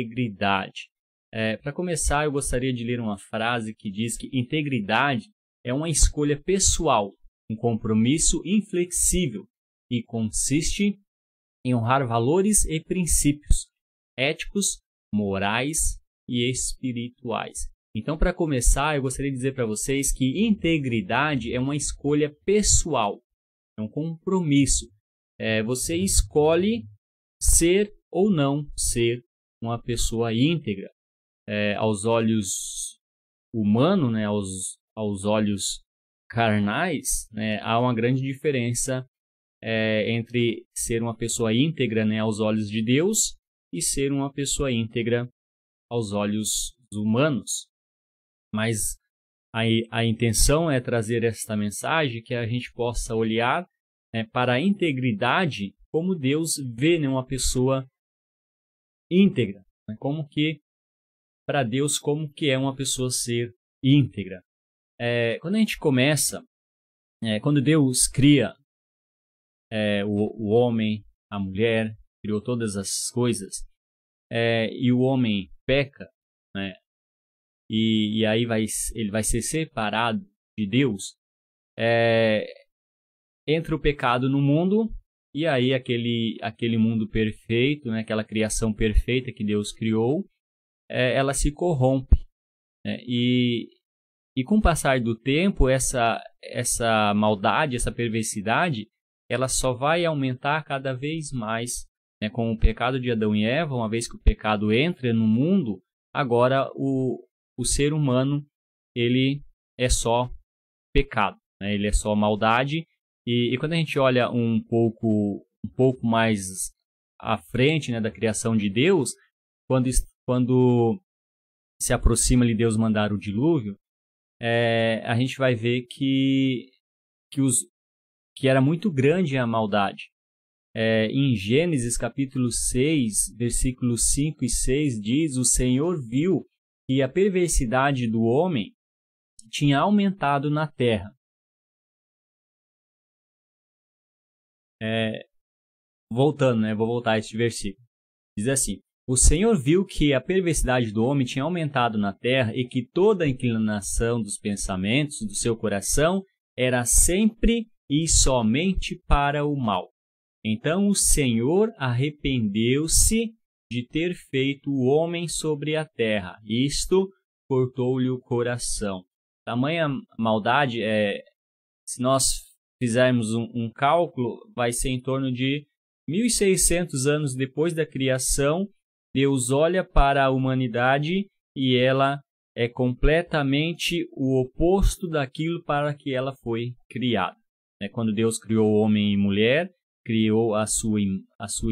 integridade. Para começar, eu gostaria de ler uma frase que diz que integridade é uma escolha pessoal, um compromisso inflexível e consiste em honrar valores e princípios éticos, morais e espirituais. Então, para começar, eu gostaria de dizer para vocês que integridade é uma escolha pessoal, é um compromisso. Você escolhe ser ou não ser uma pessoa íntegra. Aos olhos humanos, né, aos olhos carnais, né, há uma grande diferença entre ser uma pessoa íntegra, né, aos olhos de Deus e ser uma pessoa íntegra aos olhos humanos. Mas a intenção é trazer esta mensagem que a gente possa olhar para a integridade como Deus vê, né, uma pessoa íntegra, né, como que para Deus como que é uma pessoa ser íntegra. Quando a gente começa, quando Deus cria o homem, a mulher, criou todas as coisas, e o homem peca, né, e aí ele vai ser separado de Deus, entra o pecado no mundo, e aí aquele mundo perfeito, né, aquela criação perfeita que Deus criou, ela se corrompe, né? E com o passar do tempo, essa maldade, essa perversidade, ela só vai aumentar cada vez mais, né? Com o pecado de Adão e Eva, uma vez que o pecado entra no mundo, agora o ser humano, ele é só pecado, né? Ele é só maldade. E quando a gente olha um pouco mais à frente, né, da criação de Deus, quando se aproxima de Deus mandar o dilúvio, a gente vai ver que era muito grande a maldade. Em Gênesis capítulo 6, versículos 5 e 6, diz: o Senhor viu que a perversidade do homem tinha aumentado na terra. Voltando, né? Vou voltar a este versículo. Diz assim: o Senhor viu que a perversidade do homem tinha aumentado na terra e que toda a inclinação dos pensamentos do seu coração era sempre e somente para o mal. Então o Senhor arrependeu-se de ter feito o homem sobre a terra. Isto cortou-lhe o coração. Tamanha maldade, se nós fizermos um cálculo, vai ser em torno de 1.600 anos depois da criação. Deus olha para a humanidade e ela é completamente o oposto daquilo para que ela foi criada. Quando Deus criou o homem e mulher, criou a sua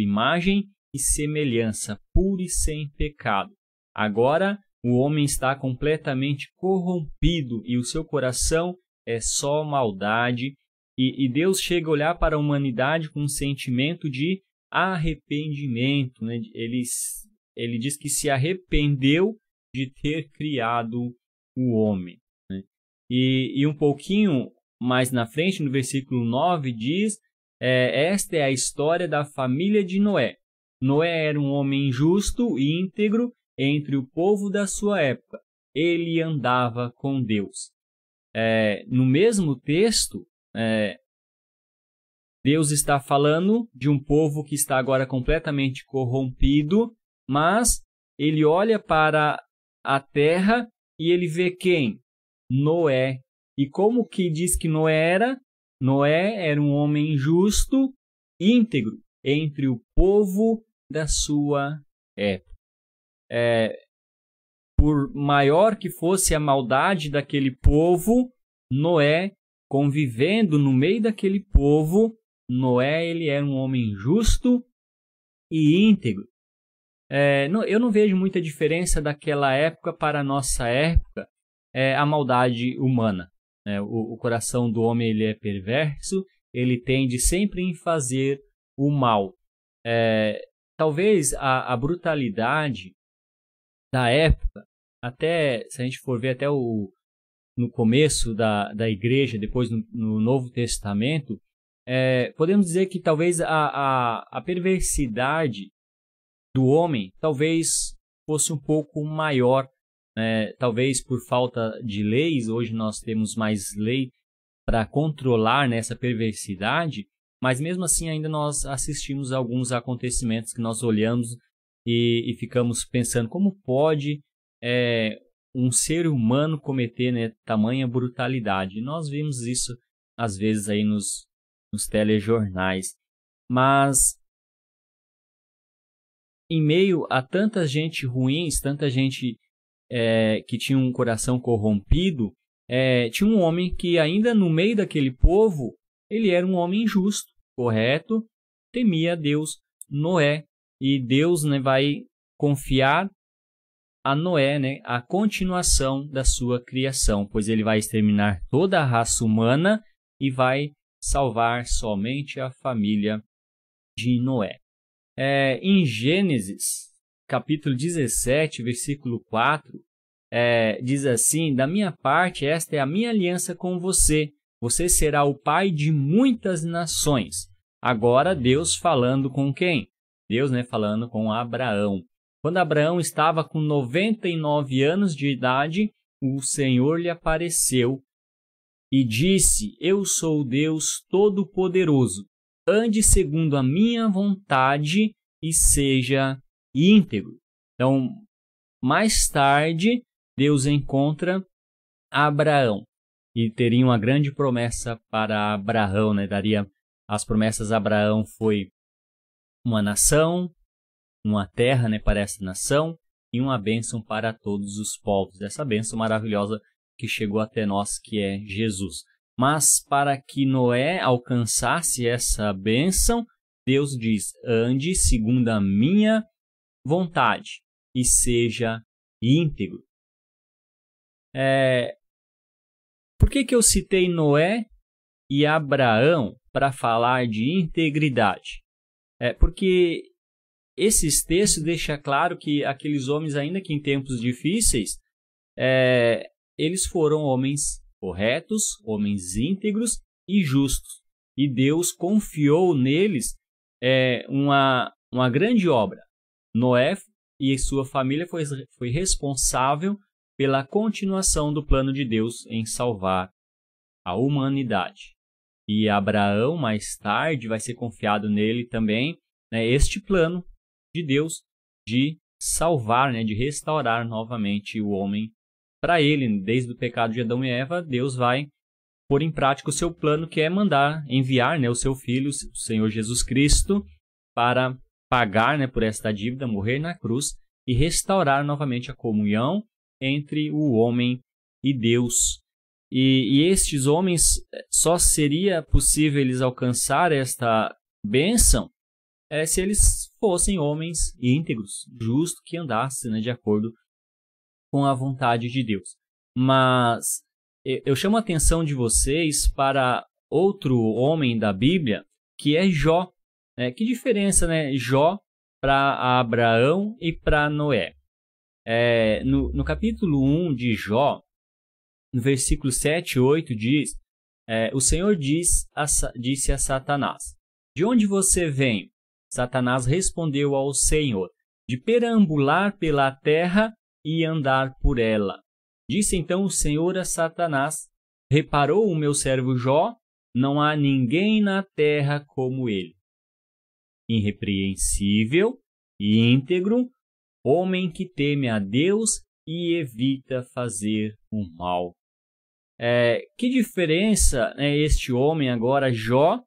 imagem e semelhança, pura e sem pecado. Agora, o homem está completamente corrompido e o seu coração é só maldade. E Deus chega a olhar para a humanidade com um sentimento de arrependimento, né? Ele diz que se arrependeu de ter criado o homem, né? E um pouquinho mais na frente, no versículo 9, diz: esta é a história da família de Noé. Noé era um homem justo e íntegro entre o povo da sua época. Ele andava com Deus. No mesmo texto, Deus está falando de um povo que está agora completamente corrompido, mas ele olha para a terra e ele vê quem? Noé. E como que diz que Noé era? Noé era um homem justo, íntegro, entre o povo da sua época. Por maior que fosse a maldade daquele povo, Noé, convivendo no meio daquele povo, Noé, ele era um homem justo e íntegro. Eu não vejo muita diferença daquela época para a nossa época, a maldade humana. O coração do homem ele é perverso, ele tende sempre em fazer o mal. Talvez a brutalidade da época, até se a gente for ver até no começo da igreja, depois no Novo Testamento, podemos dizer que talvez a perversidade do homem talvez fosse um pouco maior. Talvez por falta de leis, hoje nós temos mais lei para controlar, né, essa perversidade, mas mesmo assim ainda nós assistimos a alguns acontecimentos que nós olhamos e ficamos pensando como pode um ser humano cometer, né, tamanha brutalidade. E nós vimos isso às vezes aí nos telejornais. Mas em meio a tanta gente ruim, tanta gente que tinha um coração corrompido, tinha um homem que ainda no meio daquele povo, ele era um homem justo, correto, temia a Deus, Noé. E Deus, né, vai confiar a Noé, né, a continuação da sua criação, pois ele vai exterminar toda a raça humana e vai salvar somente a família de Noé. Em Gênesis, capítulo 17, versículo 4, diz assim: da minha parte, esta é a minha aliança com você. Você será o pai de muitas nações. Agora Deus falando com quem? Deus, né, falando com Abraão. Quando Abraão estava com 99 anos de idade, o Senhor lhe apareceu e disse: eu sou o Deus Todo-Poderoso. Ande segundo a minha vontade e seja íntegro. Então, mais tarde, Deus encontra Abraão e teria uma grande promessa para Abraão, né? Daria as promessas a Abraão foi uma nação, uma terra, né, para essa nação e uma bênção para todos os povos. Essa bênção maravilhosa que chegou até nós, que é Jesus. Mas para que Noé alcançasse essa bênção, Deus diz: ande segundo a minha vontade e seja íntegro. Por que eu citei Noé e Abraão para falar de integridade? Porque esses textos deixam claro que aqueles homens, ainda que em tempos difíceis, eles foram homens corretos, homens íntegros e justos. E Deus confiou neles uma grande obra. Noé e sua família foi responsável pela continuação do plano de Deus em salvar a humanidade. E Abraão, mais tarde, vai ser confiado nele também, né, este plano de Deus de salvar, né, de restaurar novamente o homem para ele. Desde o pecado de Adão e Eva, Deus vai pôr em prática o seu plano, que é enviar, né, o seu Filho, o Senhor Jesus Cristo, para pagar, né, por esta dívida, morrer na cruz e restaurar novamente a comunhão entre o homem e Deus. E estes homens, só seria possível eles alcançar esta bênção se eles fossem homens íntegros, justos, que andassem, né, de acordo com a vontade de Deus. Mas eu chamo a atenção de vocês para outro homem da Bíblia, que é Jó. Que diferença, né, Jó para Abraão e para Noé? No capítulo 1 de no versículo 7 e 8 diz: o Senhor disse a Satanás: de onde você vem? Satanás respondeu ao Senhor: de perambular pela terra e andar por ela. Disse então o Senhor a Satanás: reparou o meu servo Jó? Não há ninguém na terra como ele, irrepreensível e íntegro, homem que teme a Deus e evita fazer o mal. Que diferença é este homem agora, Jó,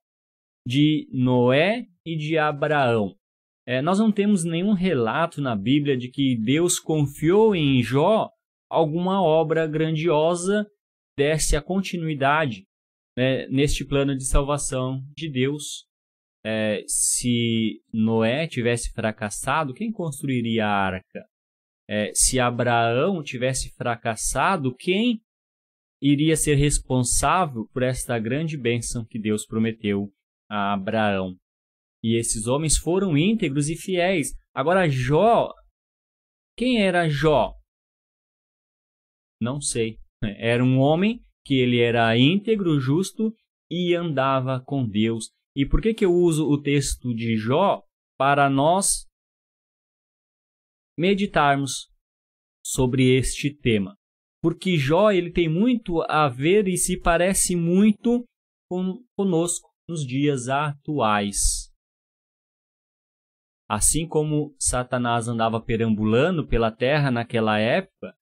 de Noé e de Abraão? Nós não temos nenhum relato na Bíblia de que Deus confiou em Jó alguma obra grandiosa, desse a continuidade, né, neste plano de salvação de Deus. Se Noé tivesse fracassado, quem construiria a arca? Se Abraão tivesse fracassado, quem iria ser responsável por esta grande bênção que Deus prometeu a Abraão? E esses homens foram íntegros e fiéis. Agora, Jó, quem era Jó? Não sei. Era um homem que ele era íntegro, justo e andava com Deus. E por que eu uso o texto de Jó para nós meditarmos sobre este tema, porque Jó ele tem muito a ver e se parece muito conosco nos dias atuais. Assim como Satanás andava perambulando pela terra naquela época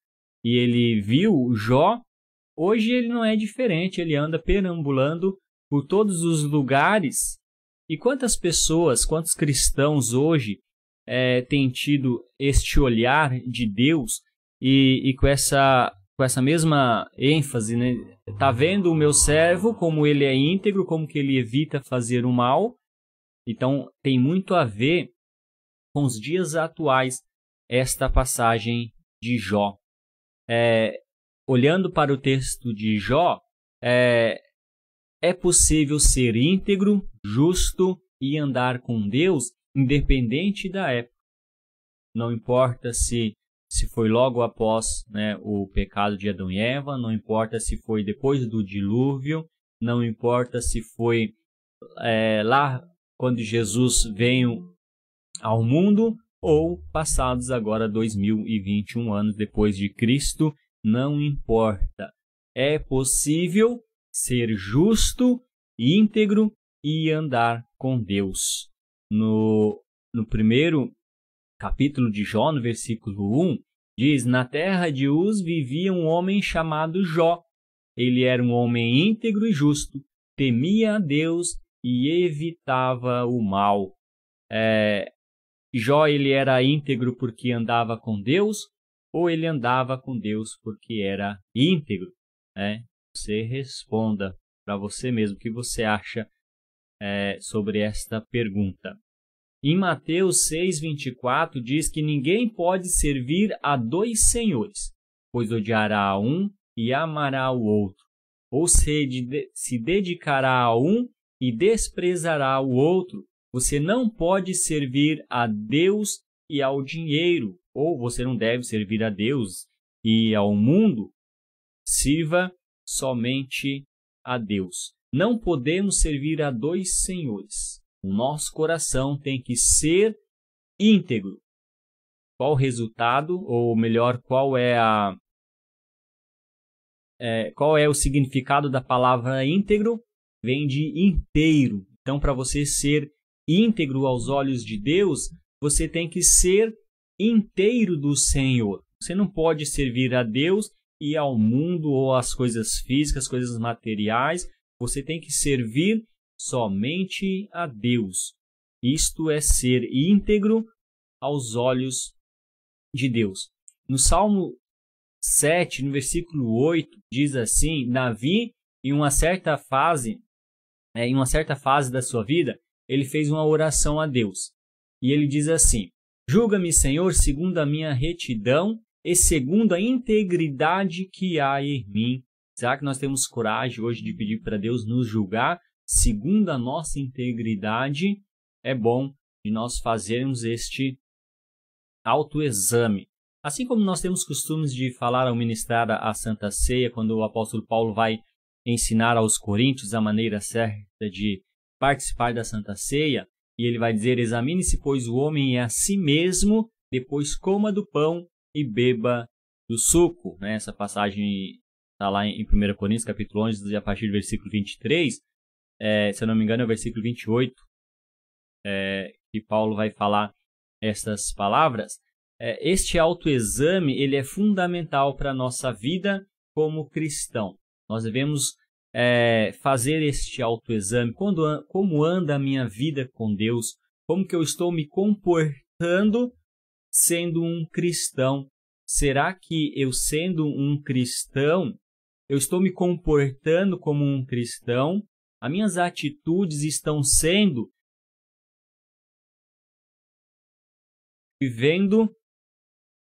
e ele viu Jó, hoje ele não é diferente, ele anda perambulando por todos os lugares. E quantas pessoas, quantos cristãos hoje têm tido este olhar de Deus e com essa mesma ênfase, né? Tá vendo o meu servo, como ele é íntegro, como que ele evita fazer o mal. Então, tem muito a ver com os dias atuais esta passagem de Jó. Olhando para o texto de Jó, é possível ser íntegro, justo e andar com Deus, independente da época. Não importa se foi logo após, né, o pecado de Adão e Eva, não importa se foi depois do dilúvio, não importa se foi lá quando Jesus veio ao mundo ou passados agora 2021 anos depois de Cristo, não importa. É possível ser justo, íntegro e andar com Deus. No primeiro capítulo de Jó, no versículo 1, diz: na terra de Uz vivia um homem chamado Jó. Ele era um homem íntegro e justo, temia a Deus e evitava o mal. Jó ele era íntegro porque andava com Deus, ou ele andava com Deus porque era íntegro? Você responda para você mesmo o que você acha sobre esta pergunta. Em Mateus 6,24 diz que ninguém pode servir a dois senhores, pois odiará a um e amará o outro, ou se dedicará a um e desprezará o outro. Você não pode servir a Deus e ao dinheiro, ou você não deve servir a Deus e ao mundo. Sirva somente a Deus. Não podemos servir a dois senhores. O nosso coração tem que ser íntegro. Qual o resultado, ou melhor, qual é o significado da palavra íntegro? Vem de inteiro. Então, para você ser íntegro aos olhos de Deus, você tem que ser inteiro do Senhor. Você não pode servir a Deus e ao mundo ou às coisas físicas, coisas materiais. Você tem que servir somente a Deus. Isto é ser íntegro aos olhos de Deus. No Salmo 7, no versículo 8, diz assim: Davi, em uma certa fase da sua vida, ele fez uma oração a Deus. E ele diz assim: julga-me, Senhor, segundo a minha retidão e segundo a integridade que há em mim. Será que nós temos coragem hoje de pedir para Deus nos julgar segundo a nossa integridade? É bom de nós fazermos este autoexame. Assim como nós temos costumes de falar ao ministrar a Santa Ceia, quando o apóstolo Paulo vai ensinar aos coríntios a maneira certa de participar da Santa Ceia, e ele vai dizer: examine-se, pois, o homem a si mesmo, depois coma do pão e beba do suco. Essa passagem está lá em 1 Coríntios, capítulo 11, a partir do versículo 23. Se eu não me engano, é o versículo 28, que Paulo vai falar estas palavras. Este autoexame ele é fundamental para a nossa vida como cristão. Nós devemos fazer este autoexame. Como anda a minha vida com Deus? Como que eu estou me comportando sendo um cristão? Será que eu, sendo um cristão, eu estou me comportando como um cristão? As minhas atitudes estão sendo vivendo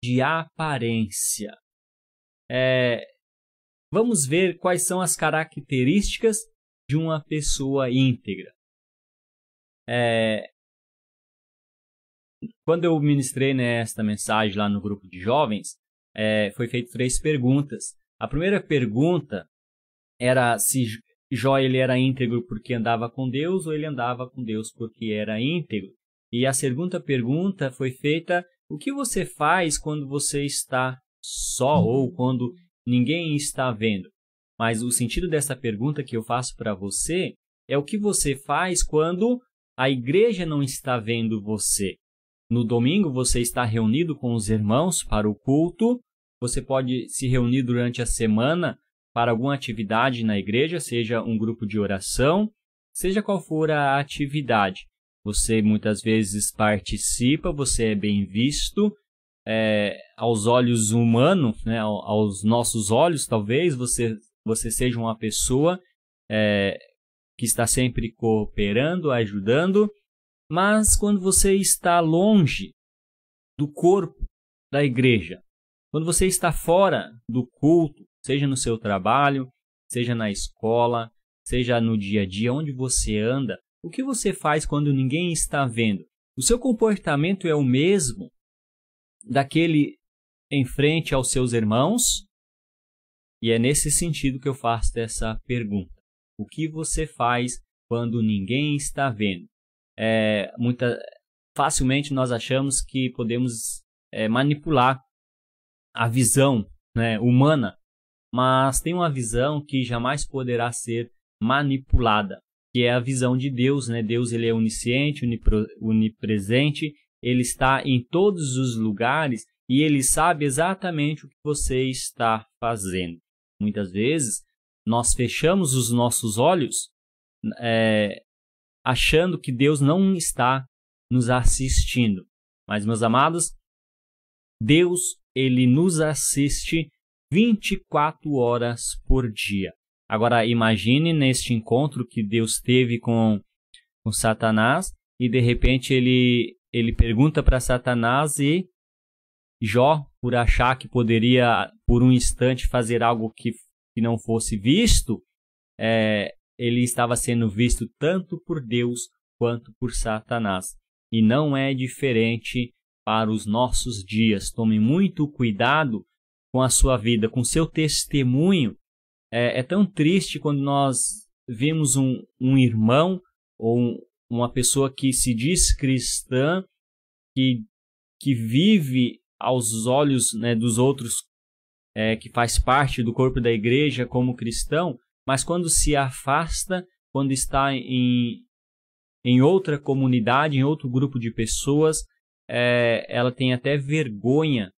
de aparência. Vamos ver quais são as características de uma pessoa íntegra. Quando eu ministrei esta mensagem lá no grupo de jovens, foi feito 3 perguntas. A primeira pergunta era se Jó ele era íntegro porque andava com Deus ou ele andava com Deus porque era íntegro. E a segunda pergunta foi feita O que você faz quando você está só ou quando ninguém está vendo? Mas o sentido dessa pergunta que eu faço para você é o que você faz quando a igreja não está vendo você. No domingo você está reunido com os irmãos para o culto, você pode se reunir durante a semana para alguma atividade na igreja, seja um grupo de oração, seja qual for a atividade. Você muitas vezes participa, você é bem visto, aos olhos humanos, né, aos nossos olhos, talvez você seja uma pessoa que está sempre cooperando, ajudando, mas quando você está longe do corpo da igreja, quando você está fora do culto, seja no seu trabalho, seja na escola, seja no dia a dia, onde você anda, o que você faz quando ninguém está vendo? O seu comportamento é o mesmo daquele em frente aos seus irmãos? E é nesse sentido que eu faço essa pergunta. O que você faz quando ninguém está vendo? Facilmente nós achamos que podemos manipular a visão, né, humana, mas tem uma visão que jamais poderá ser manipulada, que é a visão de Deus, né? Deus, ele é onisciente, onipresente, ele está em todos os lugares e ele sabe exatamente o que você está fazendo. Muitas vezes nós fechamos os nossos olhos achando que Deus não está nos assistindo. Mas, meus amados, Deus, ele nos assiste 24 horas por dia. Agora, imagine neste encontro que Deus teve com Satanás e, de repente, ele pergunta para Satanás e Jó, por achar que poderia, por um instante, fazer algo que não fosse visto, ele estava sendo visto tanto por Deus quanto por Satanás. E não é diferente para os nossos dias. Tome muito cuidado com a sua vida, com seu testemunho. É tão triste quando nós vemos um irmão ou uma pessoa que se diz cristã, que vive aos olhos, né, dos outros, que faz parte do corpo da igreja como cristão, mas quando se afasta, quando está em outra comunidade, em outro grupo de pessoas, ela tem até vergonha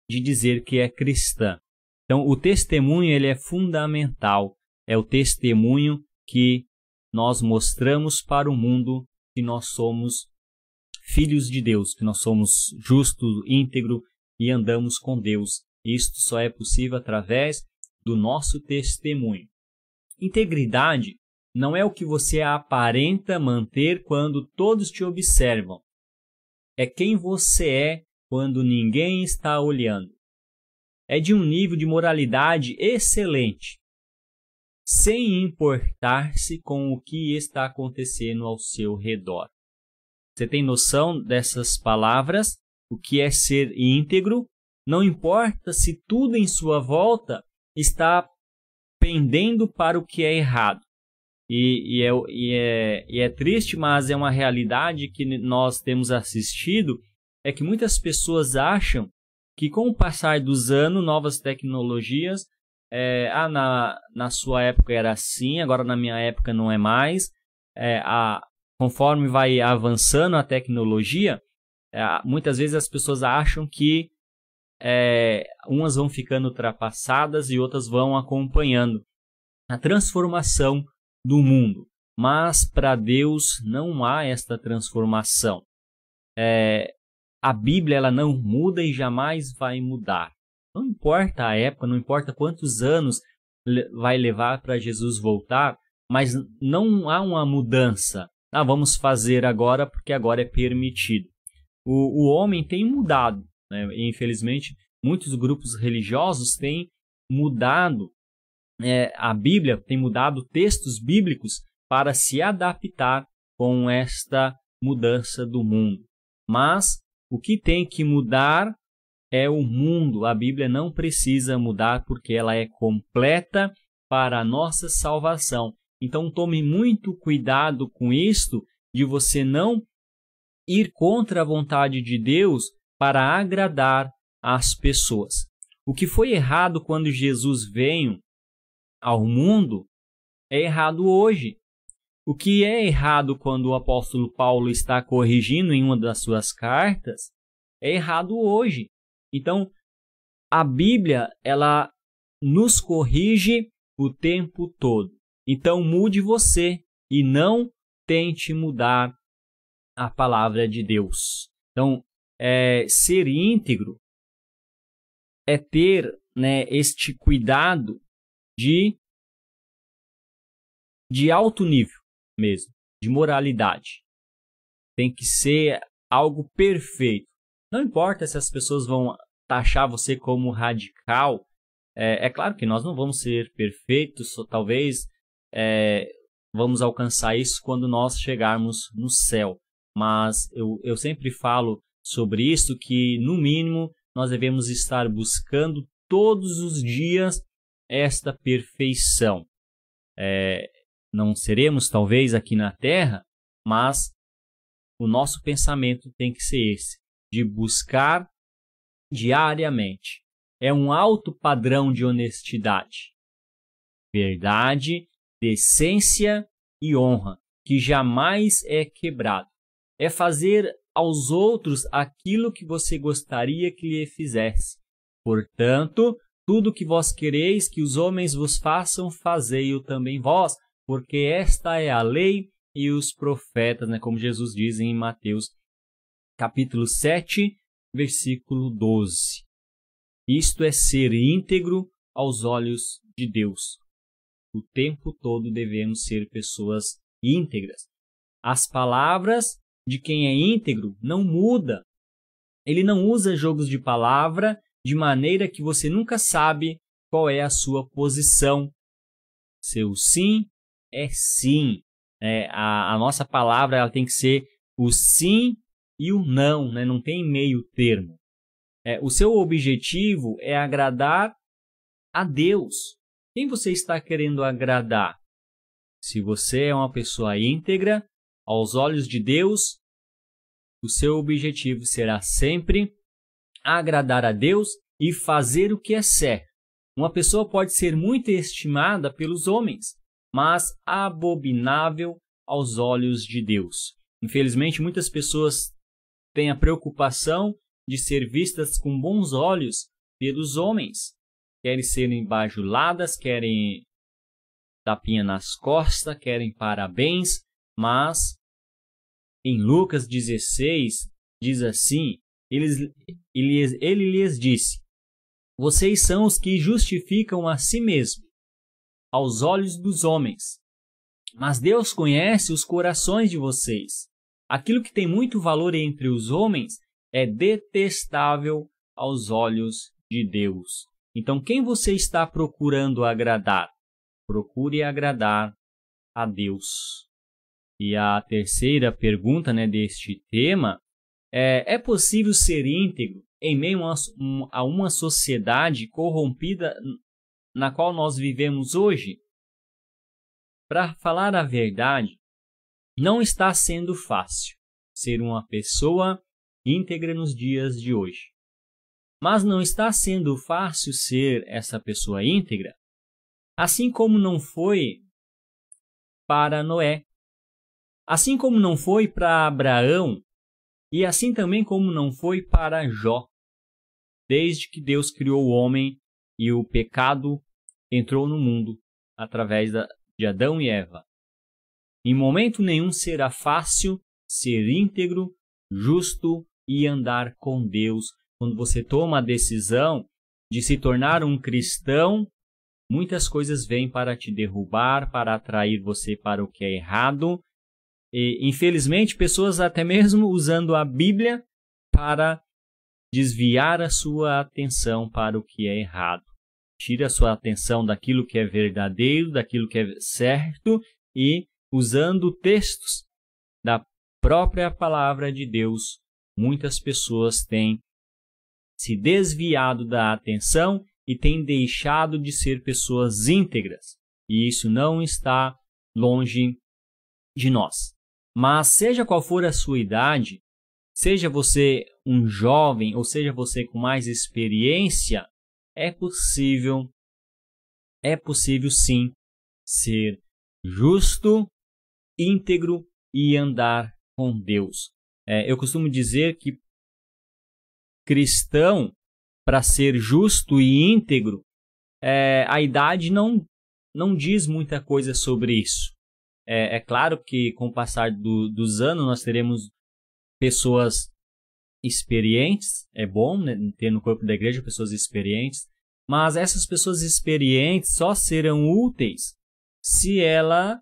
de dizer que é cristã. Então, o testemunho ele é fundamental. É o testemunho que nós mostramos para o mundo que nós somos filhos de Deus, que nós somos justos, íntegros e andamos com Deus. Isto só é possível através do nosso testemunho. Integridade não é o que você aparenta manter quando todos te observam. É quem você é quando ninguém está olhando. É de um nível de moralidade excelente, sem importar-se com o que está acontecendo ao seu redor. Você tem noção dessas palavras? O que é ser íntegro? Não importa se tudo em sua volta está pendendo para o que é errado. E é triste, mas é uma realidade que nós temos assistido, é que muitas pessoas acham que com o passar dos anos, novas tecnologias, na sua época era assim, agora na minha época não é mais. Conforme vai avançando a tecnologia, muitas vezes as pessoas acham que umas vão ficando ultrapassadas e outras vão acompanhando a transformação do mundo. Mas para Deus não há esta transformação. A Bíblia ela não muda e jamais vai mudar. Não importa a época, não importa quantos anos vai levar para Jesus voltar, mas não há uma mudança. Vamos fazer agora porque agora é permitido. O homem tem mudado, né? Infelizmente, muitos grupos religiosos têm mudado a Bíblia, têm mudado textos bíblicos para se adaptar com esta mudança do mundo. Mas o que tem que mudar é o mundo. A Bíblia não precisa mudar porque ela é completa para a nossa salvação. Então tome muito cuidado com isto, de você não ir contra a vontade de Deus para agradar as pessoas. O que foi errado quando Jesus veio ao mundo é errado hoje. O que é errado quando o apóstolo Paulo está corrigindo em uma das suas cartas é errado hoje. Então, a Bíblia, ela nos corrige o tempo todo. Então, mude você e não tente mudar a palavra de Deus. Então, ser íntegro é ter, este cuidado de alto nível mesmo, de moralidade. Tem que ser algo perfeito. Não importa se as pessoas vão taxar você como radical. É claro que nós não vamos ser perfeitos, talvez vamos alcançar isso quando nós chegarmos no céu. Mas eu sempre falo sobre isso, que no mínimo nós devemos estar buscando todos os dias esta perfeição. Não seremos talvez aqui na Terra, mas o nosso pensamento tem que ser esse, de buscar diariamente. É um alto padrão de honestidade, verdade, decência e honra, que jamais é quebrado. É fazer aos outros aquilo que você gostaria que lhe fizesse. Portanto, tudo que vós quereis que os homens vos façam, fazei-o também vós, porque esta é a lei e os profetas, como Jesus diz em Mateus capítulo 7, versículo 12. Isto é ser íntegro aos olhos de Deus. O tempo todo devemos ser pessoas íntegras. As palavras de quem é íntegro não mudam. Ele não usa jogos de palavra de maneira que você nunca sabe qual é a sua posição. Seu sim é sim. A nossa palavra ela tem que ser o sim e o não, não tem meio termo. O seu objetivo é agradar a Deus. Quem você está querendo agradar? Se você é uma pessoa íntegra, aos olhos de Deus, o seu objetivo será sempre agradar a Deus e fazer o que é certo. Uma pessoa pode ser muito estimada pelos homens, mas abominável aos olhos de Deus. Infelizmente, muitas pessoas têm a preocupação de ser vistas com bons olhos pelos homens. Querem serem bajuladas, querem tapinha nas costas, querem parabéns, mas em Lucas 16 diz assim, ele lhes disse: vocês são os que justificam a si mesmos aos olhos dos homens, mas Deus conhece os corações de vocês. Aquilo que tem muito valor entre os homens é detestável aos olhos de Deus. Então, quem você está procurando agradar? Procure agradar a Deus. E a terceira pergunta deste tema é possível ser íntegro em meio a uma sociedade corrompida na qual nós vivemos hoje? Para falar a verdade, não está sendo fácil ser uma pessoa íntegra nos dias de hoje. Mas não está sendo fácil ser essa pessoa íntegra, assim como não foi para Noé, assim como não foi para Abraão, e assim também como não foi para Jó. Desde que Deus criou o homem e o pecado entrou no mundo através de Adão e Eva. Em momento nenhum será fácil ser íntegro, justo e andar com Deus. Quando você toma a decisão de se tornar um cristão, muitas coisas vêm para te derrubar, para atrair você para o que é errado. E, infelizmente, pessoas até mesmo usando a Bíblia para desviar a sua atenção para o que é errado. Tira a sua atenção daquilo que é verdadeiro, daquilo que é certo, e usando textos da própria palavra de Deus, muitas pessoas têm se desviado da atenção e têm deixado de ser pessoas íntegras. E isso não está longe de nós. Mas seja qual for a sua idade, seja você um jovem ou seja você com mais experiência, é possível sim ser justo, íntegro e andar com Deus. Eu costumo dizer que cristão, para ser justo e íntegro, a idade não diz muita coisa sobre isso. É claro que com o passar dos anos nós teremos pessoas experientes, é bom, né, ter no corpo da igreja pessoas experientes, mas essas pessoas experientes só serão úteis se ela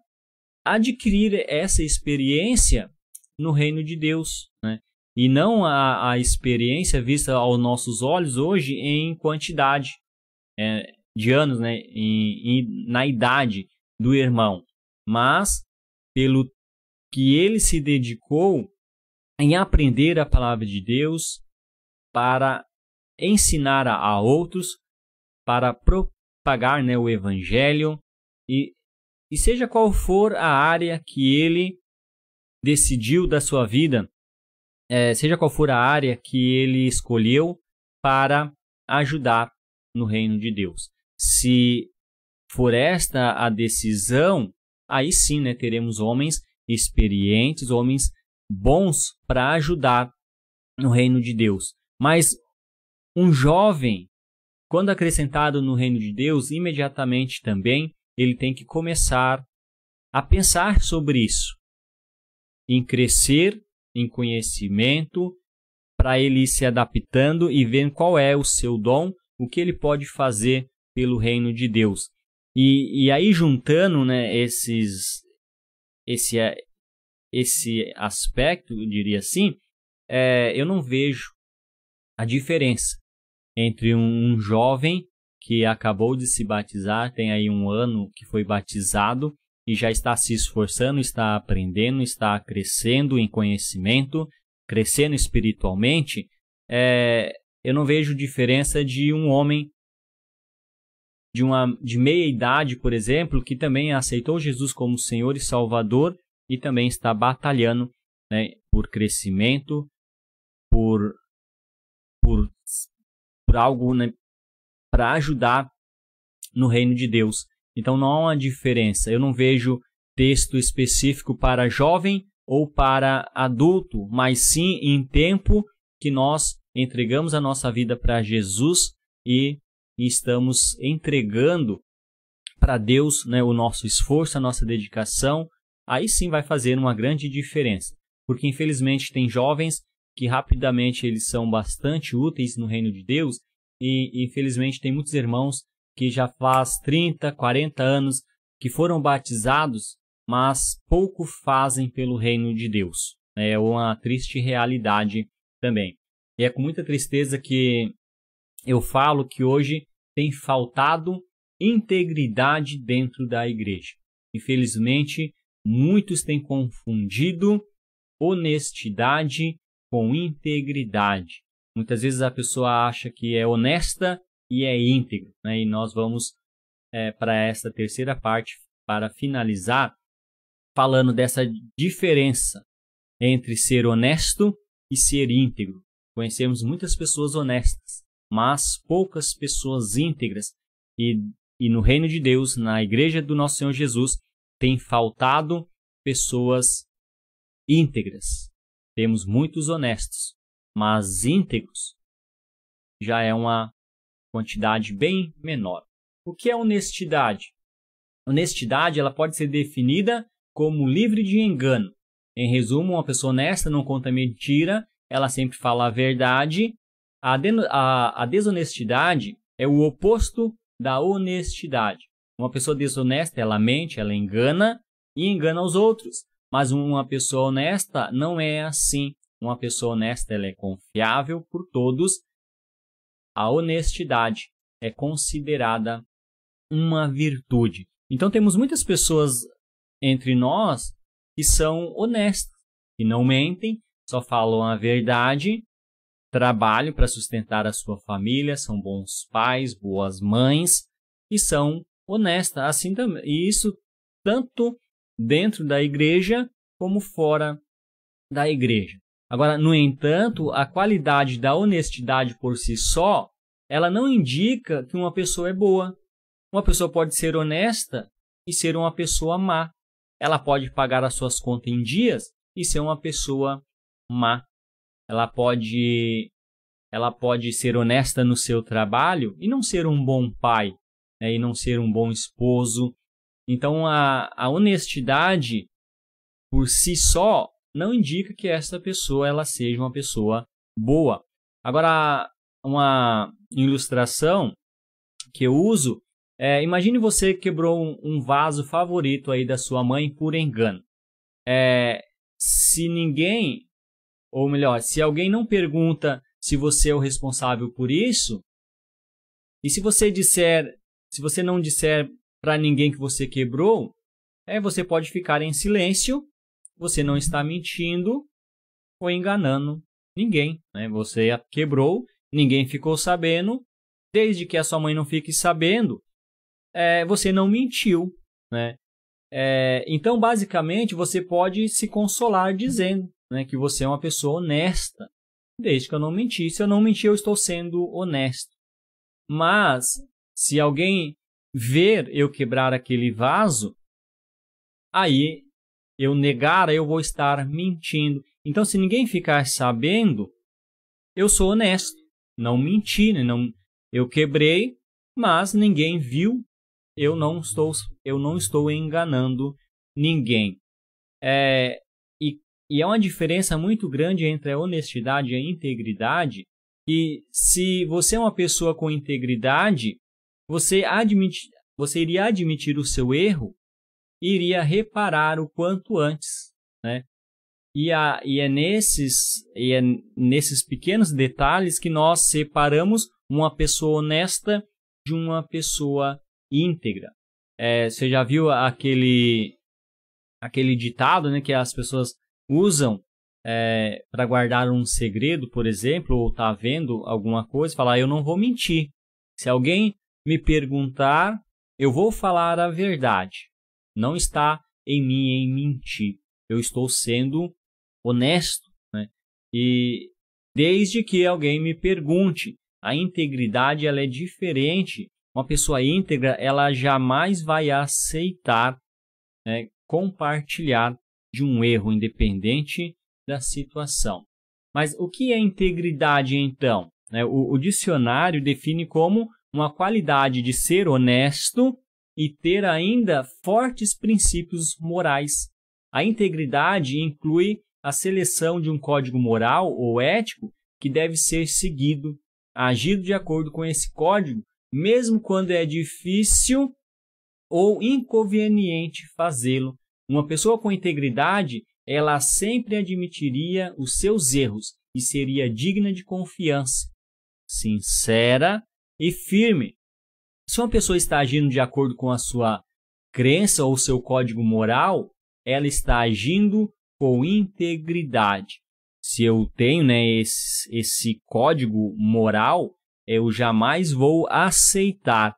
adquirir essa experiência no reino de Deus, né? E não a experiência vista aos nossos olhos hoje em quantidade de anos, né? Na idade do irmão, mas pelo que ele se dedicou em aprender a palavra de Deus para ensinar a outros, para propagar, né, o evangelho e seja qual for a área que ele decidiu da sua vida, seja qual for a área que ele escolheu para ajudar no reino de Deus. Se for esta a decisão, aí sim, né, teremos homens experientes, homens bons para ajudar no reino de Deus. Mas um jovem, quando acrescentado no reino de Deus, imediatamente também ele tem que começar a pensar sobre isso, em crescer em conhecimento, para ele ir se adaptando e ver qual é o seu dom, o que ele pode fazer pelo reino de Deus. E aí juntando, né, esse aspecto, eu diria assim, eu não vejo a diferença entre um jovem que acabou de se batizar, tem aí um ano que foi batizado e já está se esforçando, está aprendendo, está crescendo em conhecimento, crescendo espiritualmente. Eu não vejo diferença de um homem de meia idade, por exemplo, que também aceitou Jesus como Senhor e Salvador e também está batalhando, né, por crescimento, por algo, né, para ajudar no reino de Deus. Então não há uma diferença. Eu não vejo texto específico para jovem ou para adulto, mas sim em tempo que nós entregamos a nossa vida para Jesus e estamos entregando para Deus, né, o nosso esforço, a nossa dedicação. Aí sim vai fazer uma grande diferença. Porque infelizmente tem jovens que rapidamente eles são bastante úteis no reino de Deus e infelizmente tem muitos irmãos que já faz 30, 40 anos que foram batizados, mas pouco fazem pelo reino de Deus. É uma triste realidade também. E é com muita tristeza que eu falo que hoje tem faltado integridade dentro da igreja. Infelizmente, muitos têm confundido honestidade com integridade. Muitas vezes a pessoa acha que é honesta e é íntegro, né? E nós vamos para essa terceira parte, para finalizar, falando dessa diferença entre ser honesto e ser íntegro. Conhecemos muitas pessoas honestas, mas poucas pessoas íntegras. E no reino de Deus, na igreja do nosso Senhor Jesus, tem faltado pessoas íntegras. Temos muitos honestos, mas íntegros já é uma quantidade bem menor. O que é honestidade? Honestidade ela pode ser definida como livre de engano. Em resumo, uma pessoa honesta não conta mentira, ela sempre fala a verdade. A desonestidade é o oposto da honestidade. Uma pessoa desonesta, ela mente, ela engana e engana os outros. Mas uma pessoa honesta não é assim. Uma pessoa honesta ela é confiável por todos. A honestidade é considerada uma virtude. Então temos muitas pessoas entre nós que são honestas, que não mentem, só falam a verdade, trabalham para sustentar a sua família, são bons pais, boas mães e são honestas. Assim também, e isso tanto dentro da igreja como fora da igreja. Agora, no entanto, a qualidade da honestidade por si só, ela não indica que uma pessoa é boa. Uma pessoa pode ser honesta e ser uma pessoa má. Ela pode pagar as suas contas em dias e ser uma pessoa má. Ela pode ser honesta no seu trabalho e não ser um bom pai, né? E não ser um bom esposo. Então, a honestidade por si só não indica que essa pessoa ela seja uma pessoa boa. Agora, uma ilustração que eu uso imagine você quebrou um vaso favorito aí da sua mãe por engano. Se ninguém, ou melhor, se alguém não pergunta se você é o responsável por isso, e se você não disser para ninguém que você quebrou, você pode ficar em silêncio, você não está mentindo ou enganando ninguém, né? Você quebrou, ninguém ficou sabendo, desde que a sua mãe não fique sabendo, você não mentiu, né? Então, basicamente, você pode se consolar dizendo, né, que você é uma pessoa honesta, desde que eu não menti. Se eu não menti, eu estou sendo honesto. Mas, se alguém ver eu quebrar aquele vaso, aí eu negar, eu vou estar mentindo. Então, se ninguém ficar sabendo, eu sou honesto. Não menti, né? Eu quebrei, mas ninguém viu. Eu não estou enganando ninguém. E é uma diferença muito grande entre a honestidade e a integridade. E se você é uma pessoa com integridade, você iria admitir o seu erro e iria reparar o quanto antes, né? E é nesses pequenos detalhes que nós separamos uma pessoa honesta de uma pessoa íntegra. Você já viu aquele ditado, né, que as pessoas usam para guardar um segredo, por exemplo, ou está vendo alguma coisa, falar, eu não vou mentir. Se alguém me perguntar, eu vou falar a verdade. Não está em mim em mentir. Eu estou sendo honesto, né? E desde que alguém me pergunte, a integridade ela é diferente. Uma pessoa íntegra, ela jamais vai aceitar, né, compartilhar de um erro, independente da situação. Mas o que é integridade, então? O dicionário define como uma qualidade de ser honesto e ter ainda fortes princípios morais. A integridade inclui a seleção de um código moral ou ético que deve ser seguido, agido de acordo com esse código, mesmo quando é difícil ou inconveniente fazê-lo. Uma pessoa com integridade, ela sempre admitiria os seus erros e seria digna de confiança, sincera e firme. Se uma pessoa está agindo de acordo com a sua crença ou seu código moral, ela está agindo com integridade. Se eu tenho, né, esse código moral, eu jamais vou aceitar.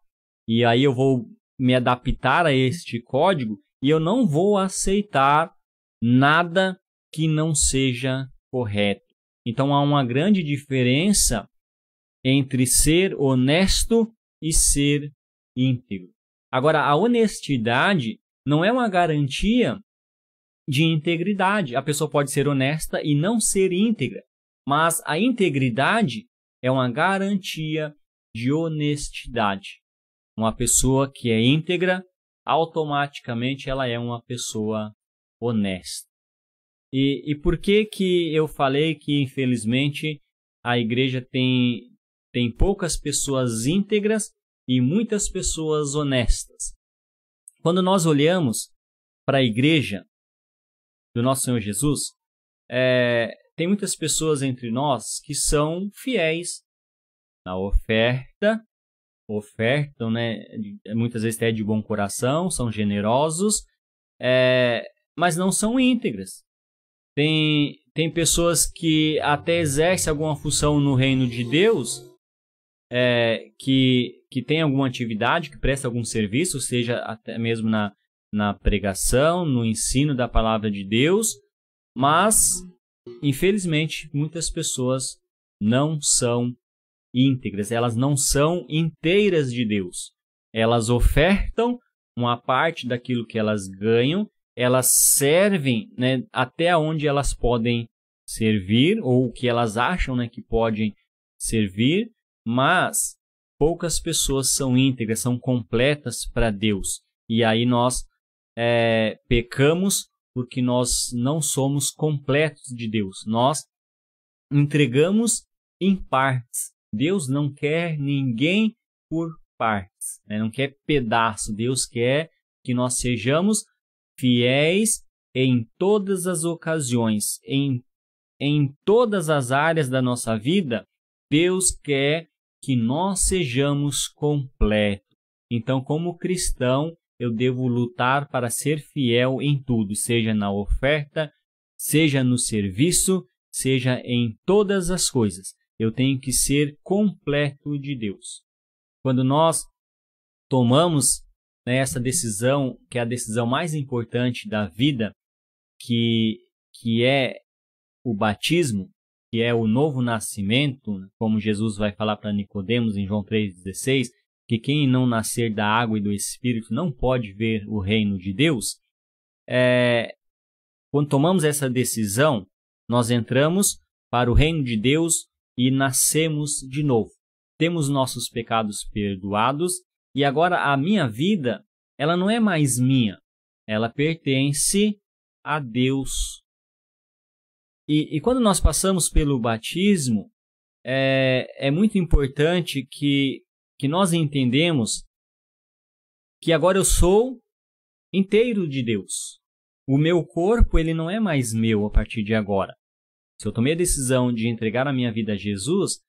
E aí eu vou me adaptar a este código e eu não vou aceitar nada que não seja correto. Então há uma grande diferença entre ser honesto e ser íntegro. Agora, a honestidade não é uma garantia de integridade. A pessoa pode ser honesta e não ser íntegra, mas a integridade é uma garantia de honestidade. Uma pessoa que é íntegra, automaticamente ela é uma pessoa honesta. E por que eu falei que, infelizmente, a igreja tem poucas pessoas íntegras e muitas pessoas honestas? Quando nós olhamos para a igreja do nosso Senhor Jesus, tem muitas pessoas entre nós que são fiéis na ofertam, né? Muitas vezes até de bom coração, são generosos, mas não são íntegras. Tem pessoas que até exercem alguma função no reino de Deus, que tem alguma atividade, que presta algum serviço, seja até mesmo na pregação, no ensino da palavra de Deus, mas infelizmente, muitas pessoas não são íntegras, elas não são inteiras de Deus. Elas ofertam uma parte daquilo que elas ganham, elas servem, né, até onde elas podem servir, ou o que elas acham, né, que podem servir, mas poucas pessoas são íntegras, são completas para Deus. E aí nós pecamos porque nós não somos completos de Deus. Nós entregamos em partes. Deus não quer ninguém por partes, né? Não quer pedaço. Deus quer que nós sejamos fiéis em todas as ocasiões, em todas as áreas da nossa vida. Deus quer que nós sejamos completos. Então, como cristão, eu devo lutar para ser fiel em tudo, seja na oferta, seja no serviço, seja em todas as coisas. Eu tenho que ser completo de Deus. Quando nós tomamos, né, essa decisão, que é a decisão mais importante da vida, que é o batismo, que é o novo nascimento, como Jesus vai falar para Nicodemos em João 3,16, que quem não nascer da água e do Espírito não pode ver o reino de Deus. Quando tomamos essa decisão, nós entramos para o reino de Deus e nascemos de novo. Temos nossos pecados perdoados e agora a minha vida, ela não é mais minha, ela pertence a Deus. E quando nós passamos pelo batismo, é muito importante que nós entendemos que agora eu sou inteiro de Deus. O meu corpo, ele não é mais meu a partir de agora. Se eu tomei a decisão de entregar a minha vida a Jesus,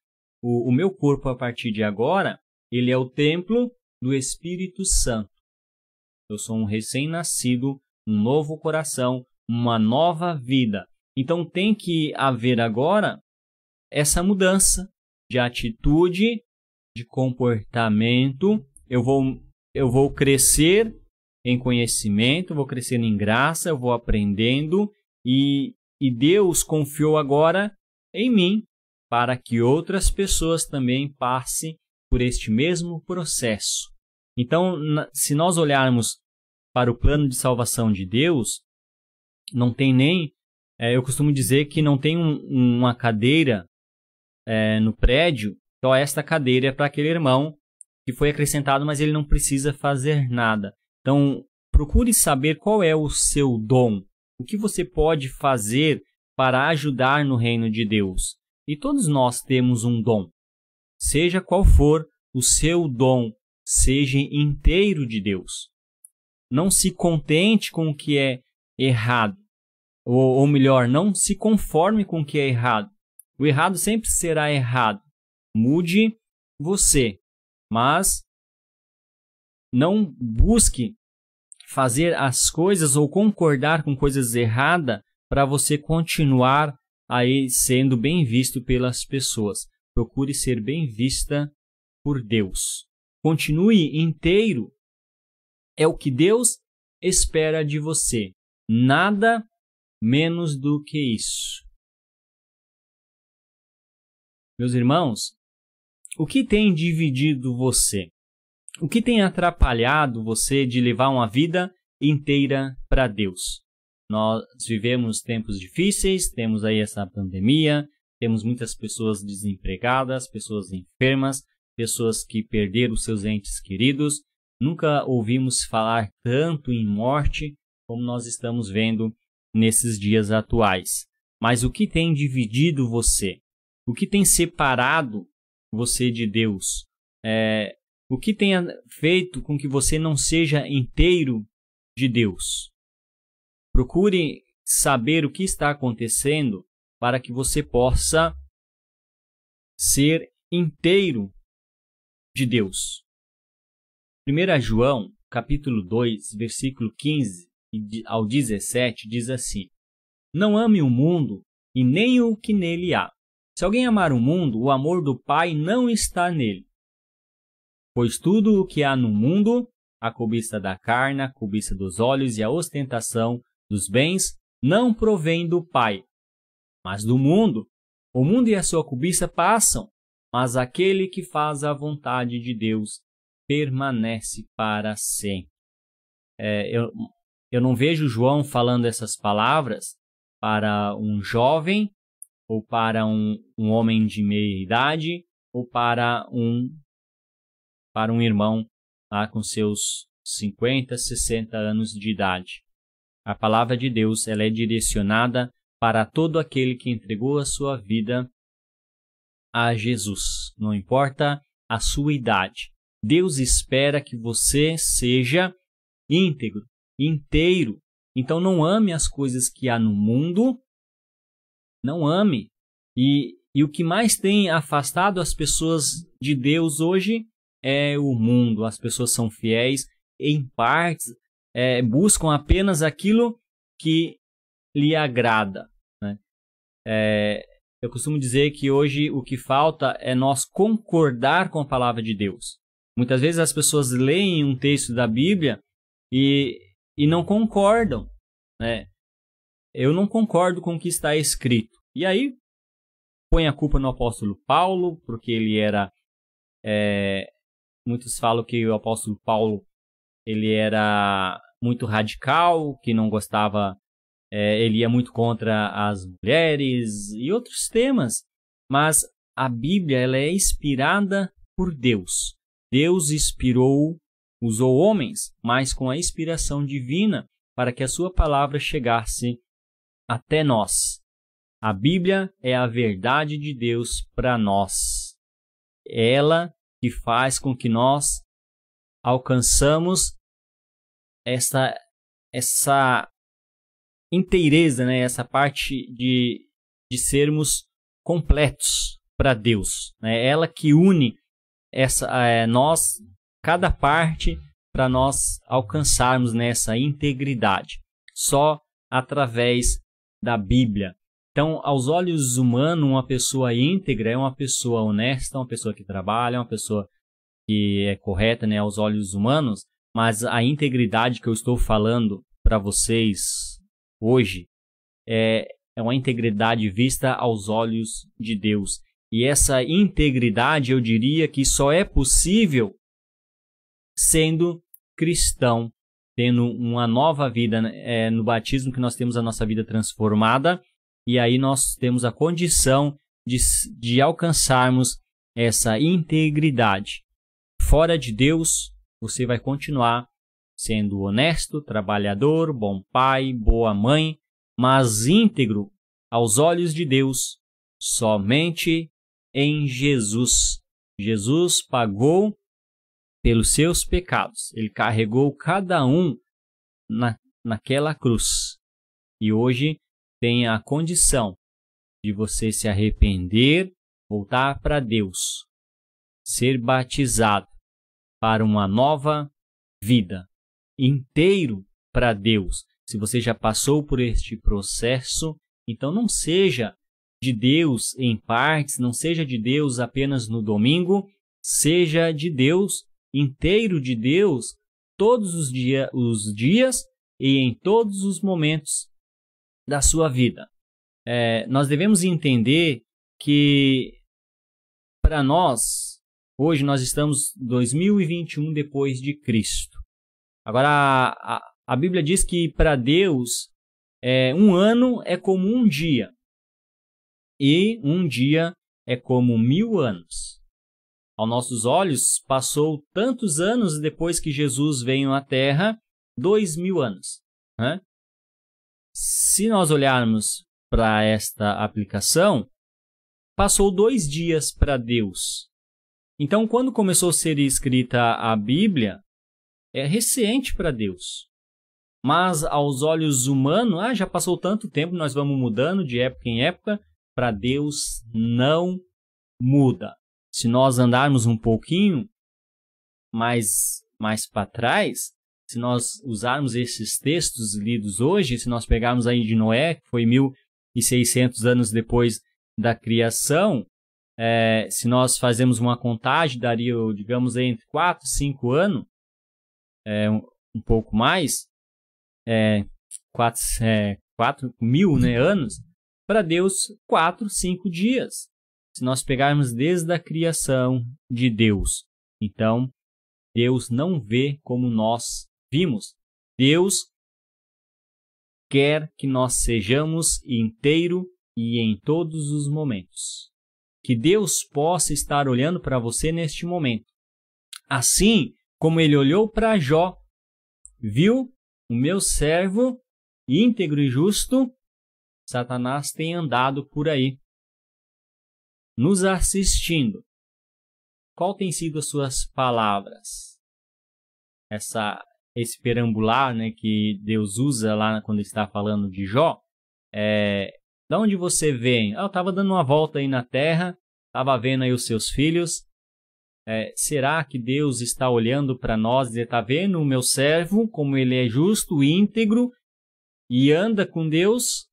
o meu corpo a partir de agora, ele é o templo do Espírito Santo. Eu sou um recém-nascido, um novo coração, uma nova vida. Então tem que haver agora essa mudança de atitude, de comportamento. Eu vou crescer em conhecimento, vou crescendo em graça, eu vou aprendendo e Deus confiou agora em mim para que outras pessoas também passem por este mesmo processo. Então, se nós olharmos para o plano de salvação de Deus, não tem nem, eu costumo dizer que não tem uma cadeira no prédio, só esta cadeira é para aquele irmão que foi acrescentado, mas ele não precisa fazer nada. Então, procure saber qual é o seu dom, o que você pode fazer para ajudar no reino de Deus. E todos nós temos um dom. Seja qual for o seu dom, seja inteiro de Deus. Não se contente com o que é errado. Ou melhor, não se conforme com o que é errado. O errado sempre será errado. Mude você, mas não busque fazer as coisas ou concordar com coisas erradas para você continuar aí sendo bem visto pelas pessoas. Procure ser bem vista por Deus. Continue inteiro. É o que Deus espera de você. Nada menos do que isso. Meus irmãos, o que tem dividido você? O que tem atrapalhado você de levar uma vida inteira para Deus? Nós vivemos tempos difíceis, temos aí essa pandemia, temos muitas pessoas desempregadas, pessoas enfermas, pessoas que perderam seus entes queridos. Nunca ouvimos falar tanto em morte como nós estamos vendo nesses dias atuais. Mas o que tem dividido você? O que tem separado você de Deus? O que tem feito com que você não seja inteiro de Deus? Procure saber o que está acontecendo para que você possa ser inteiro de Deus. 1 João, capítulo 2, versículo 15 ao 17, diz assim: Não ame o mundo e nem o que nele há. Se alguém amar o mundo, o amor do Pai não está nele. Pois tudo o que há no mundo, a cobiça da carne, a cobiça dos olhos e a ostentação dos bens, não provém do Pai, Mas do mundo, o mundo e a sua cobiça passam, mas aquele que faz a vontade de Deus permanece para sempre. Eu não vejo João falando essas palavras para um jovem, ou para um homem de meia idade, ou para um irmão lá com seus 50, 60 anos de idade. A palavra de Deus, ela é direcionada para todo aquele que entregou a sua vida a Jesus. Não importa a sua idade. Deus espera que você seja íntegro, inteiro. Então não ame as coisas que há no mundo. Não ame. E o que mais tem afastado as pessoas de Deus hoje é o mundo. As pessoas são fiéis em partes, buscam apenas aquilo que lhe agrada, né? Eu costumo dizer que hoje o que falta é nós concordar com a palavra de Deus. Muitas vezes as pessoas leem um texto da Bíblia e não concordam, né? Eu não concordo com o que está escrito. E aí põe a culpa no apóstolo Paulo, porque ele era... muitos falam que o apóstolo Paulo ele era muito radical, que não gostava, ele ia muito contra as mulheres e outros temas. Mas a Bíblia, ela é inspirada por Deus. Deus usou homens, mas com a inspiração divina para que a sua palavra chegasse até nós. A Bíblia é a verdade de Deus para nós. Ela que faz com que nós alcançamos essa inteireza, né? Essa parte de sermos completos para Deus, né? Ela que une nós, cada parte, para nós alcançarmos nessa integridade, só através da Bíblia. Então, aos olhos humanos, uma pessoa íntegra é uma pessoa honesta, uma pessoa que trabalha, uma pessoa que é correta, né, aos olhos humanos, mas a integridade que eu estou falando para vocês hoje é uma integridade vista aos olhos de Deus. E essa integridade, eu diria que só é possível sendo cristão, tendo uma nova vida, no batismo que nós temos a nossa vida transformada, e aí nós temos a condição de alcançarmos essa integridade. Fora de Deus, você vai continuar sendo honesto, trabalhador, bom pai, boa mãe, mas íntegro aos olhos de Deus, somente em Jesus. Jesus pagou pelos seus pecados. Ele carregou cada um naquela cruz. E hoje tem a condição de você se arrepender, voltar para Deus, ser batizado para uma nova vida, inteiro para Deus. Se você já passou por este processo, então não seja de Deus em partes, não seja de Deus apenas no domingo, seja de Deus, inteiro de Deus, todos os dias e em todos os momentos da sua vida. Nós devemos entender que para nós, hoje nós estamos em 2021 depois de Cristo. Agora, a Bíblia diz que para Deus, um ano é como um dia, e um dia é como 1000 anos. Aos nossos olhos, passou tantos anos depois que Jesus veio à Terra, 2000 anos, né? Se nós olharmos para esta aplicação, passou 2 dias para Deus. Então, quando começou a ser escrita a Bíblia, é recente para Deus. Mas aos olhos humanos, já passou tanto tempo, nós vamos mudando de época em época. Para Deus não muda. Se nós andarmos um pouquinho mais para trás, se nós usarmos esses textos lidos hoje, se nós pegarmos aí de Noé, que foi 1600 anos depois da criação, se nós fazemos uma contagem, daria, digamos, entre 4 e 5 anos, um pouco mais, 4.000, né, anos. para Deus 4, 5 dias. Se nós pegarmos desde a criação de Deus, então Deus não vê como nós vimos. Deus quer que nós sejamos inteiro e em todos os momentos. Que Deus possa estar olhando para você neste momento. Assim como Ele olhou para Jó, viu o meu servo íntegro e justo, Satanás tem andado por aí, nos assistindo. Qual tem sido as suas palavras? Esse perambular, né, que Deus usa lá quando está falando de Jó, da onde você vem? Eu estava dando uma volta aí na terra, estava vendo aí os seus filhos. Será que Deus está olhando para nós e está vendo o meu servo, como ele é justo, íntegro e anda com Deus?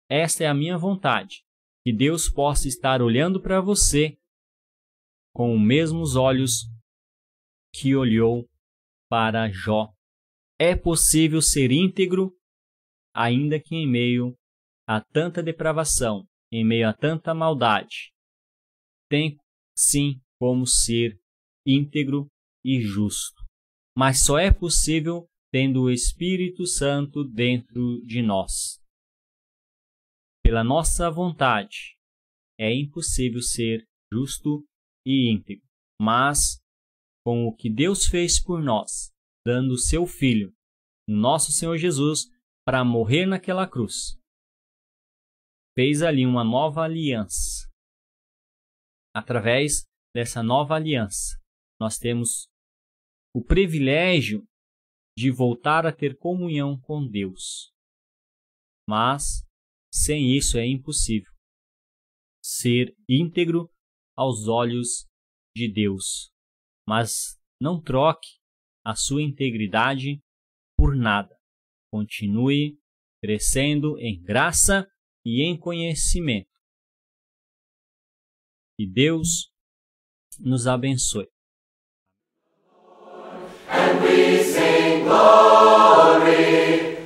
Esta é a minha vontade, que Deus possa estar olhando para você com os mesmos olhos que olhou para Jó. É possível ser íntegro, ainda que em meio a tanta depravação, em meio a tanta maldade. Tem sim como ser íntegro e justo, mas só é possível tendo o Espírito Santo dentro de nós. Pela nossa vontade, é impossível ser justo e íntegro, mas com o que Deus fez por nós, dando o seu Filho, nosso Senhor Jesus, para morrer naquela cruz, fez ali uma nova aliança. Através dessa nova aliança, nós temos o privilégio de voltar a ter comunhão com Deus. Mas, sem isso é impossível ser íntegro aos olhos de Deus. Mas não troque a sua integridade por nada. Continue crescendo em graça e em conhecimento. Que Deus nos abençoe. And we sing glory,